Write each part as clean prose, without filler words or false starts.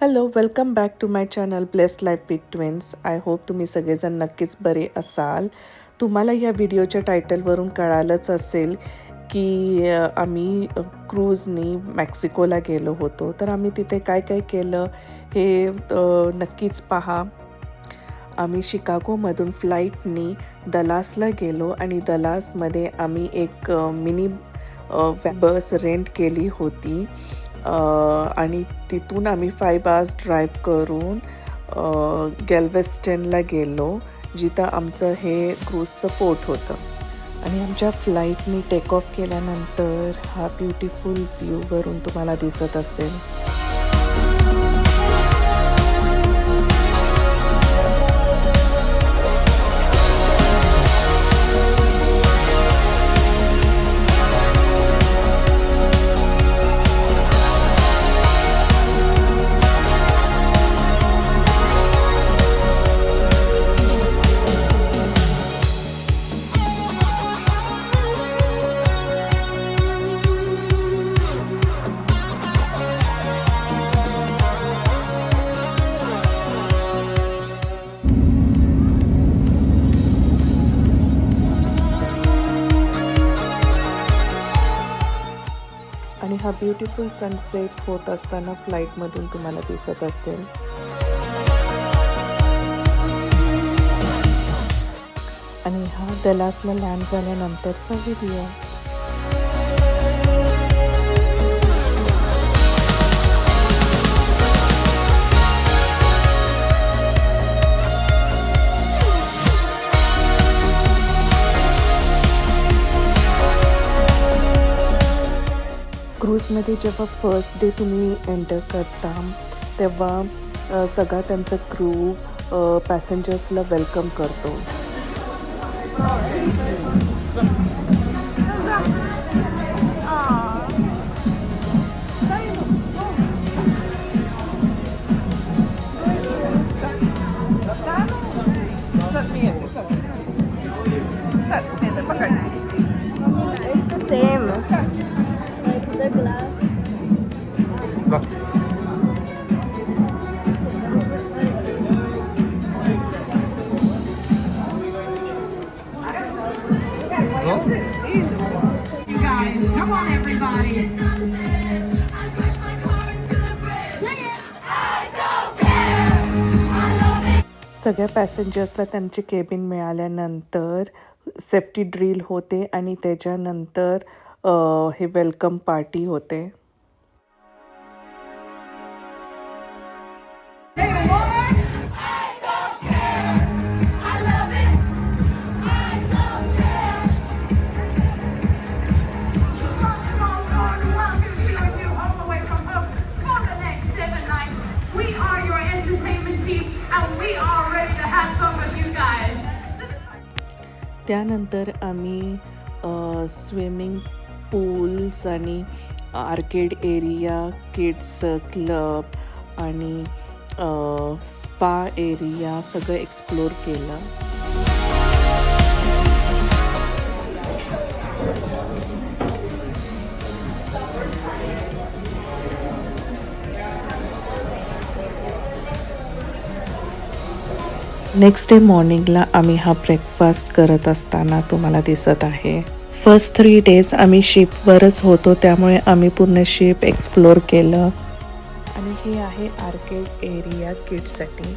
Hello, welcome back to my channel blessed life with twins. I hope तुम्ही सगळेजण नक्कीच बरे असाल. तुम्हाला या व्हिडिओच्या टायटलवरून कळालंच असेल की आम्ही क्रूजनी मेक्सिकोला गेलो होतो. तर आम्ही तिथे काय काय केलं हे नक्कीच पहा. आम्ही शिकागोमधून फ्लाईटनी दलासला गेलो आणि दलासमध्ये आम्ही एक मिनी बस रेंट केली होती आणि तिथून आम्ही 5 आवर्स ड्राईव्ह करून गॅल्व्हेस्टनला गेलो, जिथं आमचं हे क्रूजचं पोर्ट होतं. आणि आमच्या फ्लाईटनी टेक ऑफ केल्यानंतर हा ब्युटिफुल व्ह्यूवरून तुम्हाला दिसत असेल. आणि हा ब्युटिफुल सनसेट होत असताना फ्लाईटमधून तुम्हाला दिसत असेल. आणि हा दलासला लँड झाल्यानंतरचा व्हिडिओ. क्रूजमध्ये जेव्हा फर्स्ट डे तुम्ही एंटर करता तेव्हा सगळा त्यांचा क्रू पॅसेंजर्सला वेलकम करतो. It's the same. Like the glass. You guys, come on everybody. सगळ्या पॅसेंजर्सला त्यांचे केबिन मिळाल्यानंतर सेफ्टी ड्रिल होते आणि त्याच्यानंतर हे वेलकम पार्टी होते. त्यानंतर आम्ही स्विमिंग पूल्स आणि आर्केड एरिया, किड्स क्लब आणि स्पा एरिया सगळं एक्सप्लोर केलं. नेक्स्ट डे मॉर्निंगला आम्ही हा ब्रेकफास्ट करत असताना तुम्हाला दिसत आहे. फर्स्ट 3 डेज आम्ही शिपवरच होतो, त्यामुळे आम्ही पूर्ण शिप एक्सप्लोर केलं. आणि हे आहे आर्केड एरिया किड्ससाठी.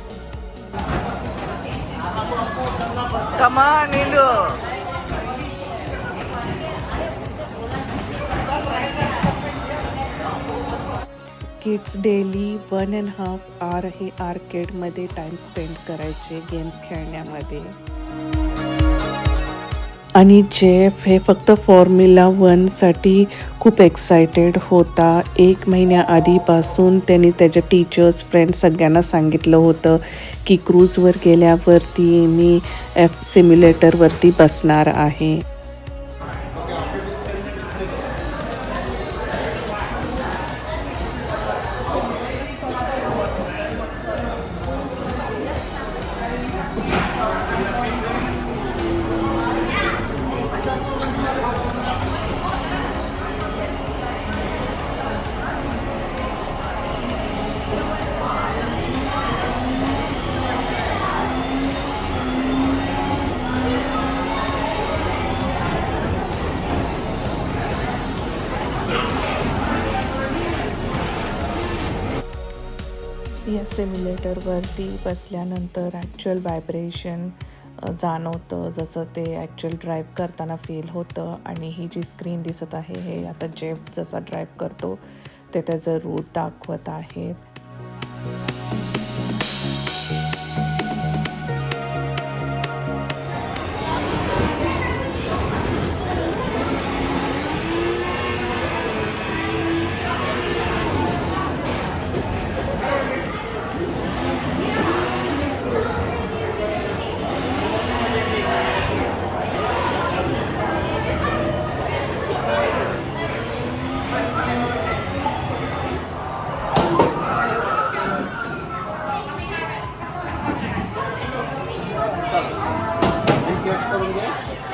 किड्स डेली 1.5 आवर हे आर्केडमध्ये टाईम स्पेंड करायचे गेम्स खेळण्यामध्ये. आणि जेफ हे फक्त फॉर्म्युला 1साठी खूप एक्सायटेड होता. 1 महिन्या आधीपासून त्यांनी त्याच्या टीचर्स, फ्रेंड्स सगळ्यांना सांगितलं होतं की क्रूजवर गेल्यावरती मी सिम्युलेटरवरती बसणार आहे. या सिम्युलेटरवरती बसल्यानंतर ॲक्च्युअल व्हायब्रेशन जाणवतं, जसं ते ॲक्च्युअल ड्राईव्ह करताना फील होतं. आणि ही जी स्क्रीन दिसत आहे हे आता जेफ जसा ड्राईव्ह करतो ते त्याचं रूट दाखवत आहेत. करून घे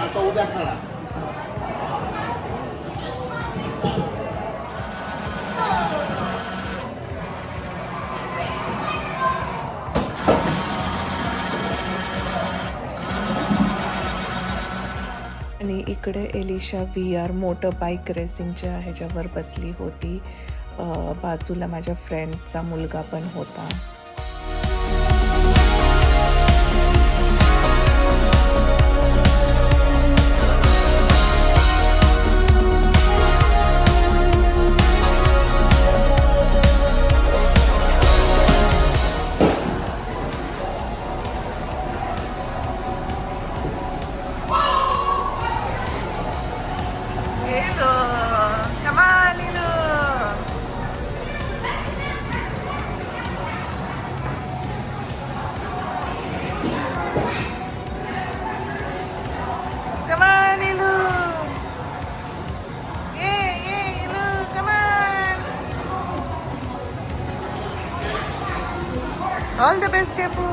आता उद्या खरा आणि इकडे एलिशा VR मोटर बाईक रेसिंगच्या ह्याच्यावर बसली होती. बाजूला माझ्या फ्रेंडचा मुलगा पण होता. All the best, Chepu.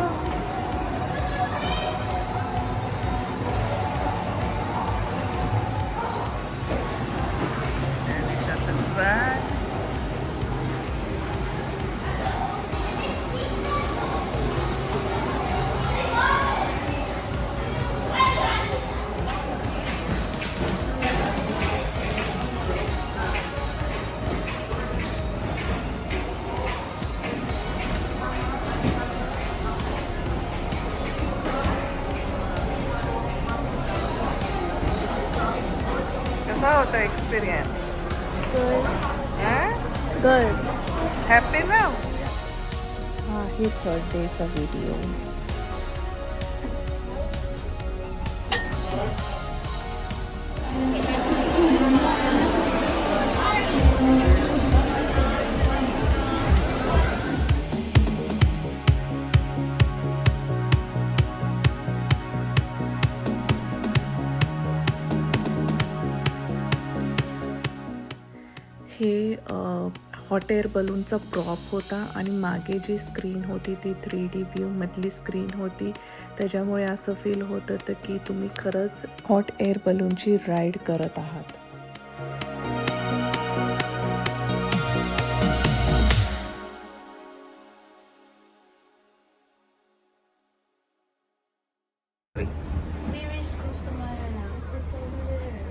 कसा होता एक्सपिरियन्स? Good. हॅपी ना? हा आहे थर्ड डेचा व्हिडिओ. हे हॉट एअर बलूनचा प्रॉप होता आणि मागे जी स्क्रीन होती ती 3D व्ह्यूमधली स्क्रीन होती. त्याच्यामुळे असं फील होत होतं की तुम्ही खरंच हॉट एअर बलूनची राईड करत आहात. We reached Costa Maya now. It's over there.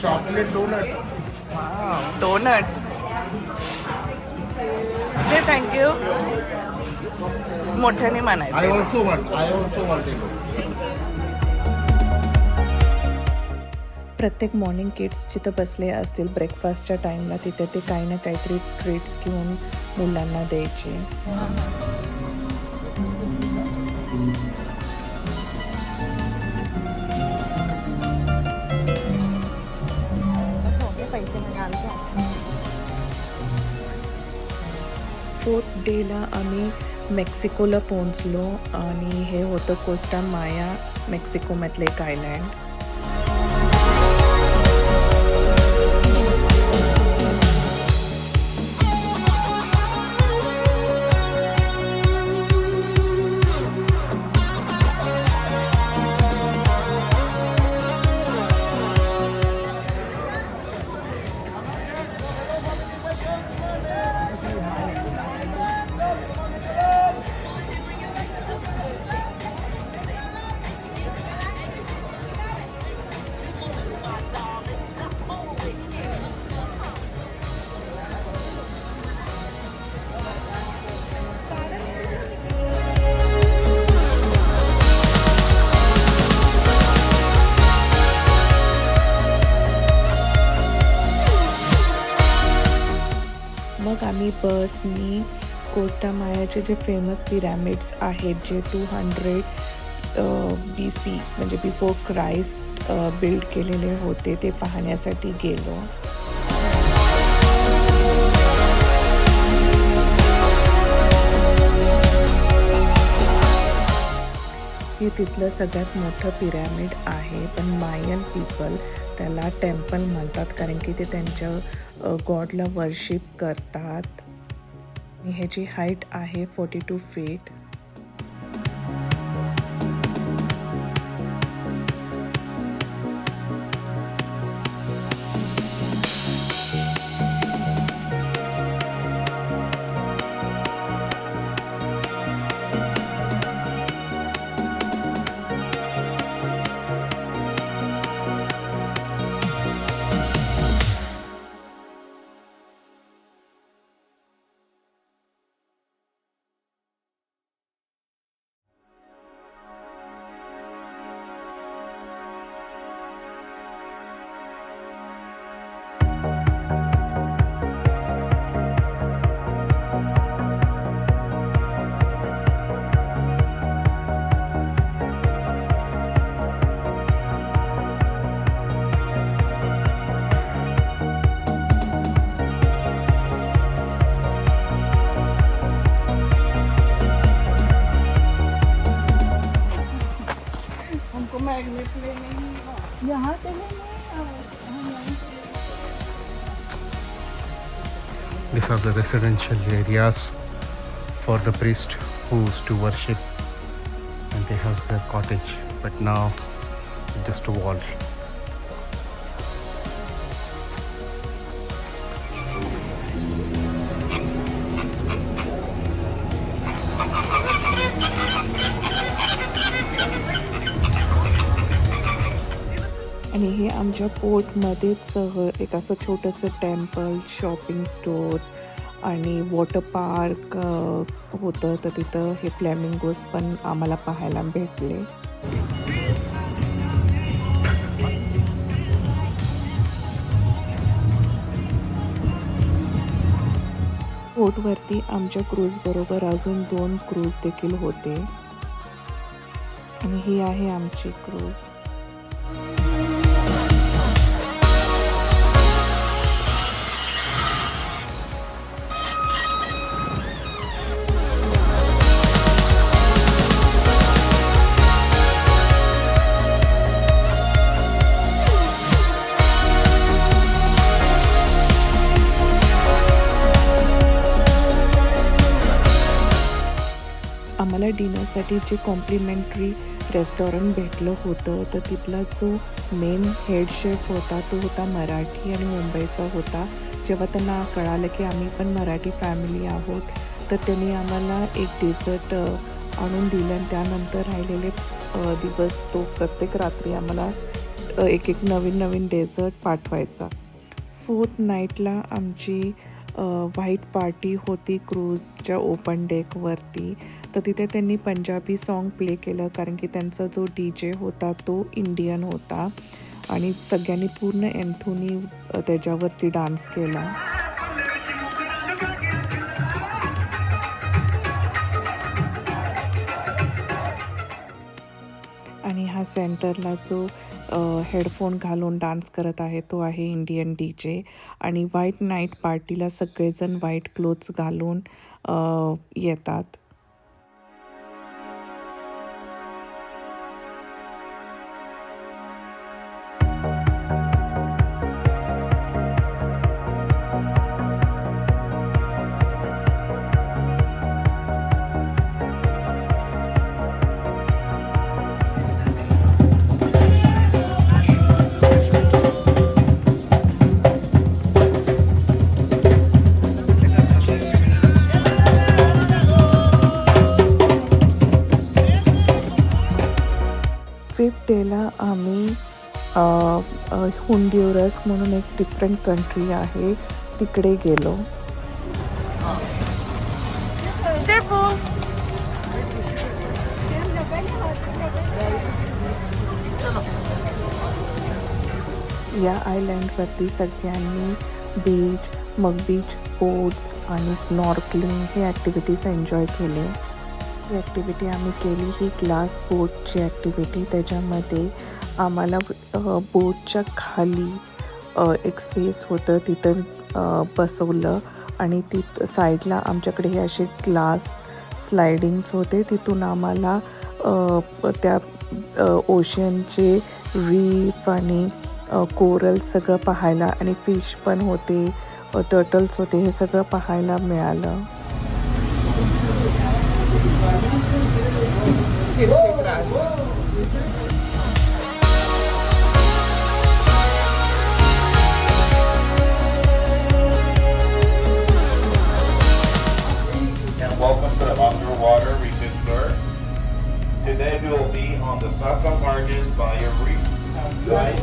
chocolate donut. Wow, donuts. Say thank you. मोठ्याने I म्हणायचं. also want it. प्रत्येक मॉर्निंग किड्स जिथं बसले असतील ब्रेकफास्टच्या टाईमला तिथे ते काही ना काहीतरी ट्रीट्स घेऊन मुलांना द्यायचे. फोर्थ डेला आम्ही मेक्सिकोला पोहोचलो आणि हे होतं कोस्टा माया, मेक्सिकोमधले एक आयलँड. बसनी कोस्टा मायाचे जे फेमस पिरॅमिड्स आहेत जे 200 BC म्हणजे बिफोर क्राइस्ट बिल्ड केलेले होते ते पाहण्यासाठी गेलो. हे तिथलं सगळ्यात मोठं पिरॅमिड आहे, पण मायन पीपल त्याला टेम्पल म्हणतात कारण की ते त्यांच्या गॉडला वर्शिप करतात. ह्याची हाईट आहे 42 फीट. यहाँ से है These are the residential areas for the priest who used to worship, and they have their cottage, but now just a wall. आणि हे आमच्या पोर्टमध्येच एक असं छोटंसं टेम्पल, शॉपिंग स्टोर्स आणि वॉटर पार्क होतं, तर तिथं हे फ्लॅमिंगोज पण आम्हाला पाहायला भेटले. बोटवरती आमच्या क्रूजबरोबर अजून 2 क्रूज देखील होते आणि ही आहे आमची क्रूज. आम्हाला डिनरसाठी जे कॉम्प्लिमेंटरी रेस्टॉरंट भेटलं होतं, तर तिथला जो मेन हेड शेफ होता तो होता मराठी आणि मुंबईचा होता. जेव्हा त्यांना कळालं की आम्ही पण मराठी फॅमिली आहोत, तर त्यांनी आम्हाला एक डेझर्ट आणून दिलं आणि त्यानंतर राहिलेले दिवस तो प्रत्येक रात्री आम्हाला एक नवीन डेझर्ट पाठवायचा. 4th नाईटला आमची व्हाईट पार्टी होती क्रूजच्या ओपन डेकवरती. तर तिथे त्यांनी पंजाबी सॉन्ग प्ले केलं कारण की त्यांचा जो DJ होता तो इंडियन होता आणि सगळ्यांनी पूर्ण एंथोनी त्याच्यावरती डान्स केला. आणि हा सेंटरला जो हेडफोन घालून डान्स करत आहे तो आहे इंडियन DJ. आणि व्हाईट नाईट पार्टीला सगळेजण व्हाईट क्लोथ्स घालून येतात. डेला आम्ही होंडुरस म्हणून एक डिफरंट कंट्री आहे तिकडे गेलो. या आयलँडवरती सगळ्यांनी बीच मग बीच स्पोर्ट्स आणि स्नॉर्कलिंग ही ॲक्टिव्हिटीज एन्जॉय केले. ही ॲक्टिव्हिटी आम्ही केली ही ग्लास बोटची ॲक्टिव्हिटी. त्याच्यामध्ये आम्हाला बोटच्या खाली एक स्पेस होतं तिथं बसवलं आणि तिथं साईडला आमच्याकडे हे असे ग्लास स्लायडिंग्स होते. तिथून आम्हाला त्या ओशनचे रीफ आणि कोरल सगळं पाहायला आणि फिश पण होते, टर्टल्स होते, हे सगळं पाहायला मिळालं. And welcome to the underwater reef tour. Today we will be on the Saka Marges by a reef side.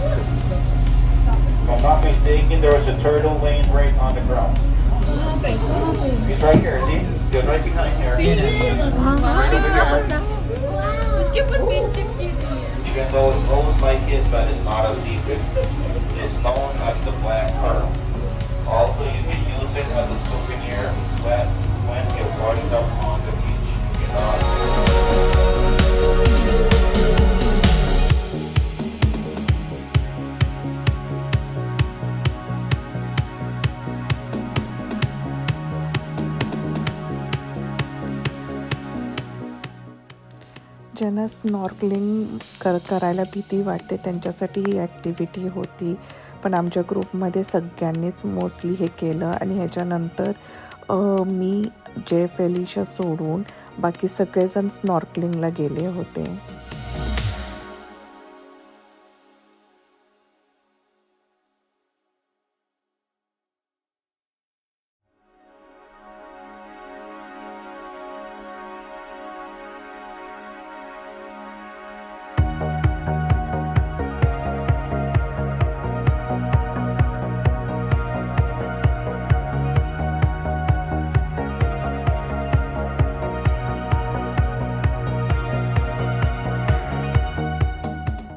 If I'm not mistaken, there was a turtle laying right on the ground. He's right here, see? He's right behind here. Right over here. Even though it looks like it, but it's not a seafood. It's known as the black pearl. Also, you can use it as a souvenir when it washed up on the beach. ज्यांना snorkelling करायला भीती वाटते त्यांच्यासाठी ही activity होती. पण आमच्या ग्रुपमध्ये सगळ्यांनीच मोस्टली हे केलं आणि ह्याच्यानंतर मी जेफ एलिशा सोडून बाकी सगळेजण स्नॉर्कलिंगला गेले होते.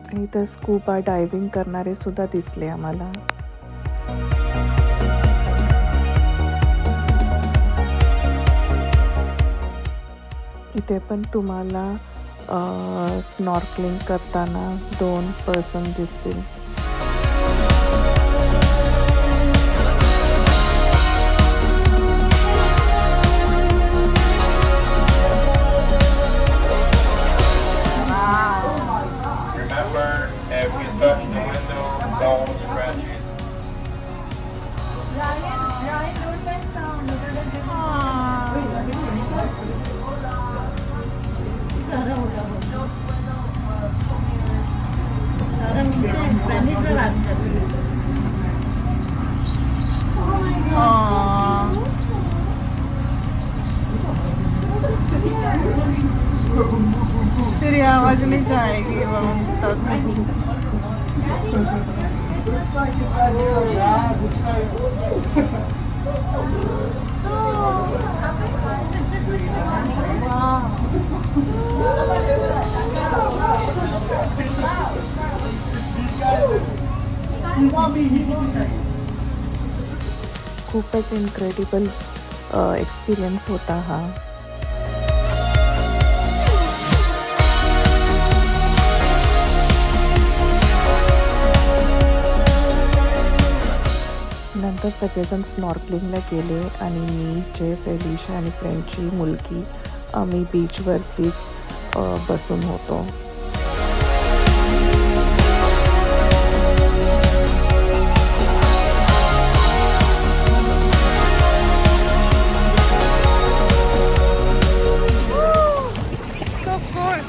आणि इथं स्कूबा डायव्हिंग करणारे सुद्धा दिसले आम्हाला. इथे पण तुम्हाला स्नॉर्कलिंग करताना 2 पर्सन दिसतील. Remember, if you touch the window, don't scratch it. तेरी आवाज नहीं जाएगी खूपच इनक्रेडिबल एक्सपिरियन्स होता हा. नंतर सगळेजण स्नॉर्कलिंगला गेले आणि मी जेफ एलिशा आणि फ्रेंडची मुलगी आम्ही बीचवरतीच बसून होतो. So cool.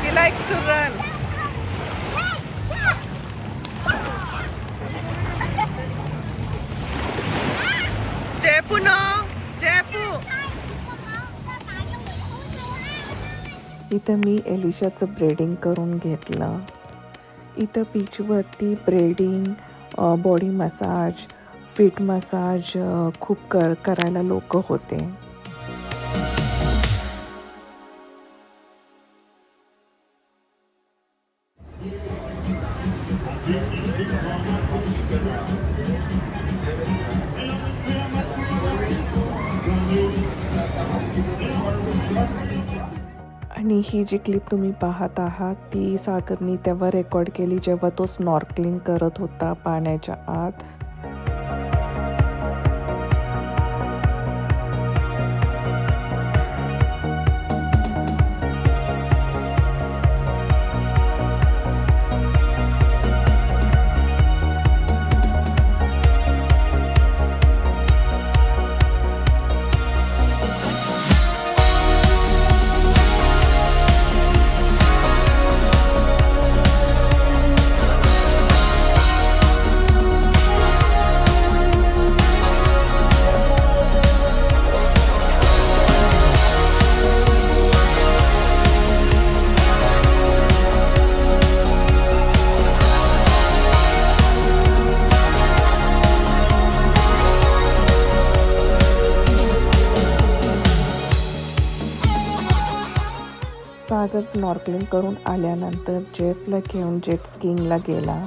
He likes to run. Jepu no, Jepu. इथं मी एलिशाचं ब्रेडिंग करून घेतलं. इथं बीचवरती braiding, body massage, feet massage खूप करायला लोक होते. आणि ही जी क्लिप तुम्ही पाहत आहात ती सागरनी तेव्हा रेकॉर्ड केली जेव्हा तो स्नॉर्कलिंग करत होता पाण्याच्या आत. सागर स्नॉर्कलिंग करून आल्यानंतर जेफला घेऊन जेट स्कीइंगला गेला.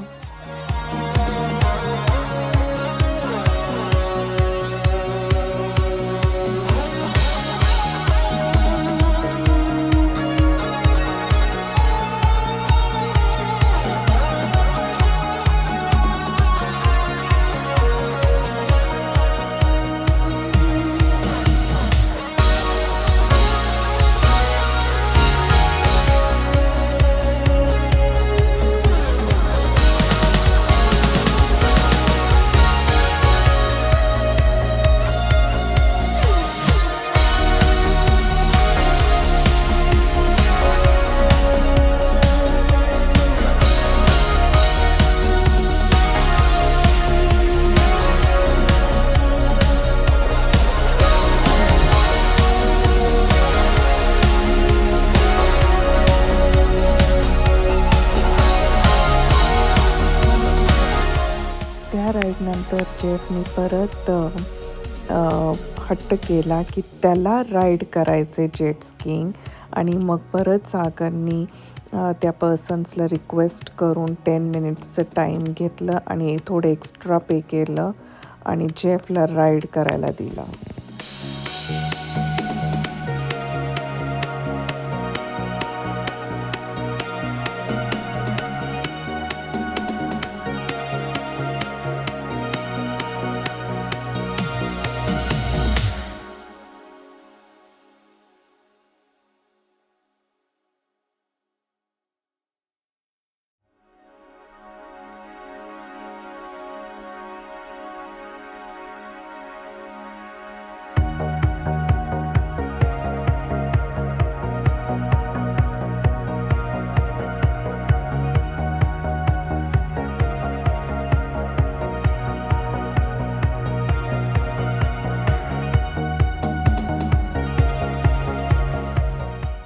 त्या राईडनंतर जेफनी परत हट्ट केला की त्याला राईड करायचे जेट स्कीइंग. आणि मग परत सागरनी त्या पर्सन्सला रिक्वेस्ट करून 10 मिनिट्सचं टाईम घेतलं आणि थोडं एक्स्ट्रा पे केलं आणि जेफला राईड करायला दिला.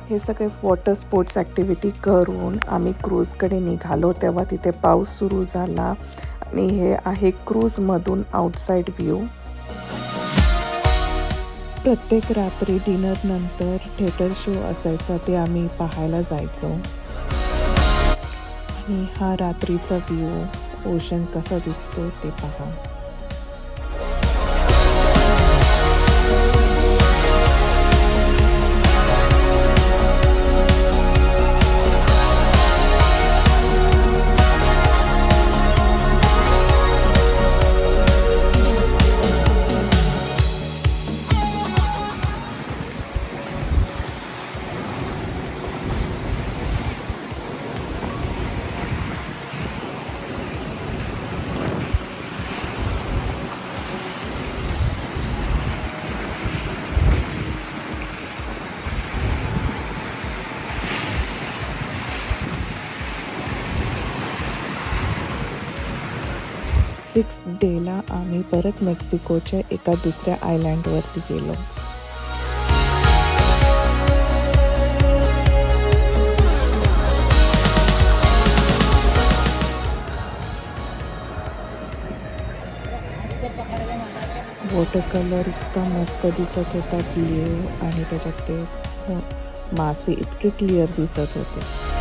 हे सगळे वॉटर स्पोर्ट्स ॲक्टिव्हिटी करून आम्ही क्रूजकडे निघालो तेव्हा तिथे पाऊस सुरू झाला. आणि हे आहे क्रूजमधून आउटसाईड व्ह्यू. प्रत्येक रात्री डिनरनंतर थिएटर शो असायचा ते आम्ही पाहायला जायचो. आणि हा रात्रीचा व्ह्यू ओशन कसा दिसतो ते पहा. सिक्स्थ डेला आम्ही परत मेक्सिकोच्या एका दुसऱ्या आयलँडवरती गेलो. वॉटर कलर इतका मस्त दिसत होता, ब्ल्यू, आणि त्याच्यात ते मासे इतके क्लिअर दिसत होते.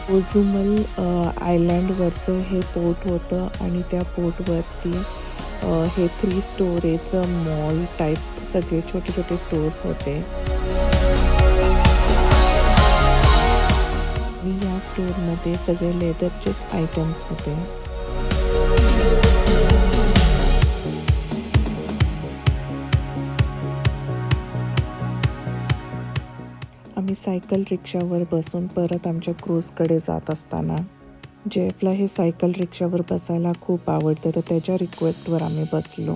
कोझुमल आयलँडवरचं हे पोर्ट होतं आणि त्या पोर्टवरती हे 3 स्टोरेजचं मॉल टाईप सगळे छोटे छोटे स्टोर्स होते. स्टोअरमध्ये सगळे लेदरचेच आयटम्स होते. आम्ही सायकल रिक्षावर बसून परत आमच्या क्रूजकडे जात असताना जेफला हे सायकल रिक्षावर बसायला खूप आवडतं, तर त्याच्या रिक्वेस्टवर आम्ही बसलो.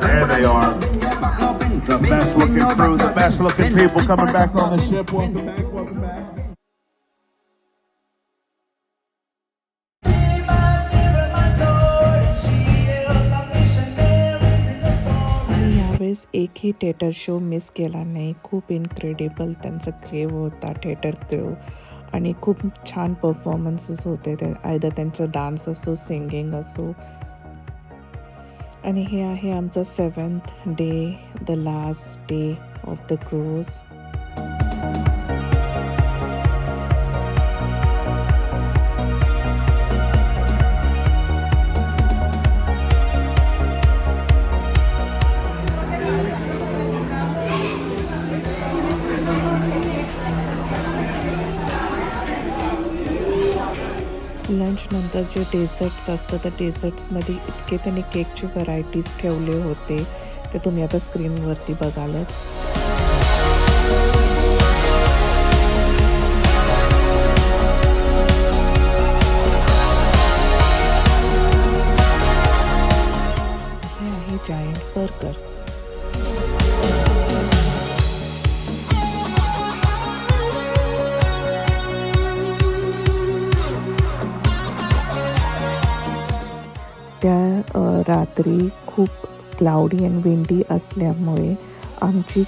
There they are. The best looking crew, the best looking people coming back on the ship. Welcome back, welcome back. आणि यावेळेस एकही थिएटर शो मिस केला नाही. खूप इनक्रेडिबल त्यांचा क्रेव होता, थिएटर क्रेव, आणि खूप छान परफॉर्मन्सेस होते. ते आयदर त्यांचा डान्स असो, सिंगिंग असो. आणि हे आहे आमचं 7th day, the last day of the cruise. Lunch नंतर जे डेझर्ट्स असतं, त्या डेझर्ट्समध्ये इतके त्यांनी केकचे व्हरायटीज ठेवले होते, ते तुम्ही आता स्क्रीनवरती बघालच. हे आहे जायंट बर्गर. त्या रात्री खूप क्लाउडी अँड विंडी असल्यामुळे आमची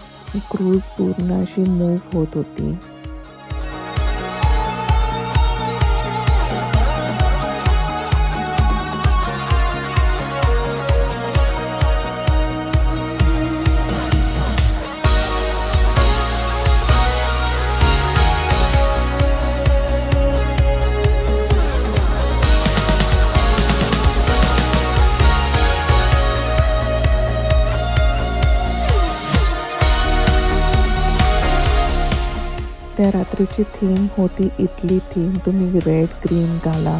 क्रूज पूर्ण अशी मूव्ह होत होती. त्या रात्रीची थीम होती इटली थीम. तुम्ही रेड ग्रीन घाला.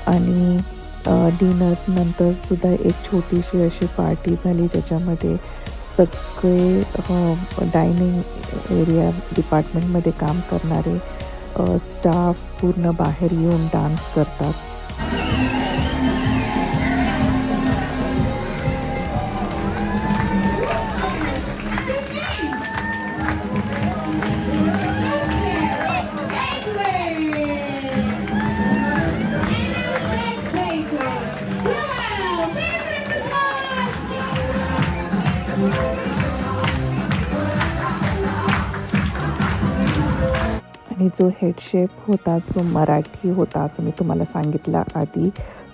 आणि डिनर नंतर सुद्धा एक छोटीशी अशी पार्टी झाली, ज्याच्यामध्ये सगळे डायनिंग एरिया डिपार्टमेंटमध्ये काम करणारे स्टाफ पूर्ण बाहेर येऊन डान्स करतात. आणि जो हेड शेफ होता, जो मराठी होता असं मी तुम्हाला सांगितलं आधी,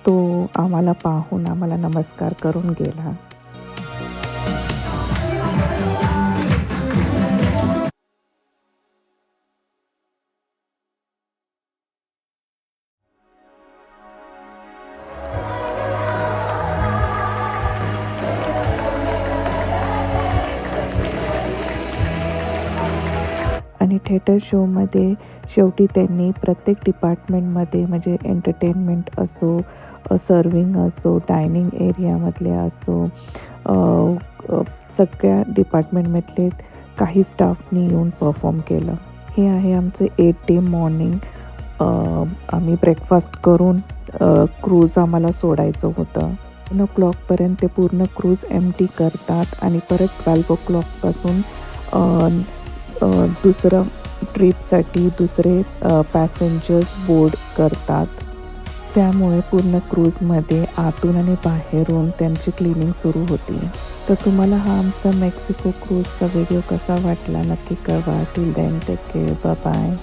तो आम्हाला पाहून आम्हाला नमस्कार करून गेला. आणि थिएटर शोमध्ये शेवटी त्यांनी प्रत्येक डिपार्टमेंटमध्ये, म्हणजे एंटरटेनमेंट असो, सर्विंग असो, डायनिंग एरियामधले असो, सगळ्या डिपार्टमेंटमधले काही स्टाफनी येऊन परफॉर्म केलं. हे आहे आमचं 8 डे मॉर्निंग. आम्ही ब्रेकफास्ट करून क्रूज आम्हाला सोडायचं होतं. 1 o'clockपर्यंत ते पूर्ण क्रूज एम्प्टी करतात आणि परत 12 o'clockपासून दुसरं ट्रिपसाठी दुसरे पॅसेंजर्स बोर्ड करतात. त्यामुळे पूर्ण क्रूजमध्ये आतून आणि बाहेरून त्यांची क्लिनिंग सुरू होती. तर तुम्हाला हा आमचा मेक्सिको क्रूजचा व्हिडिओ कसा वाटला नक्की कळवा. Till then take care, bye bye.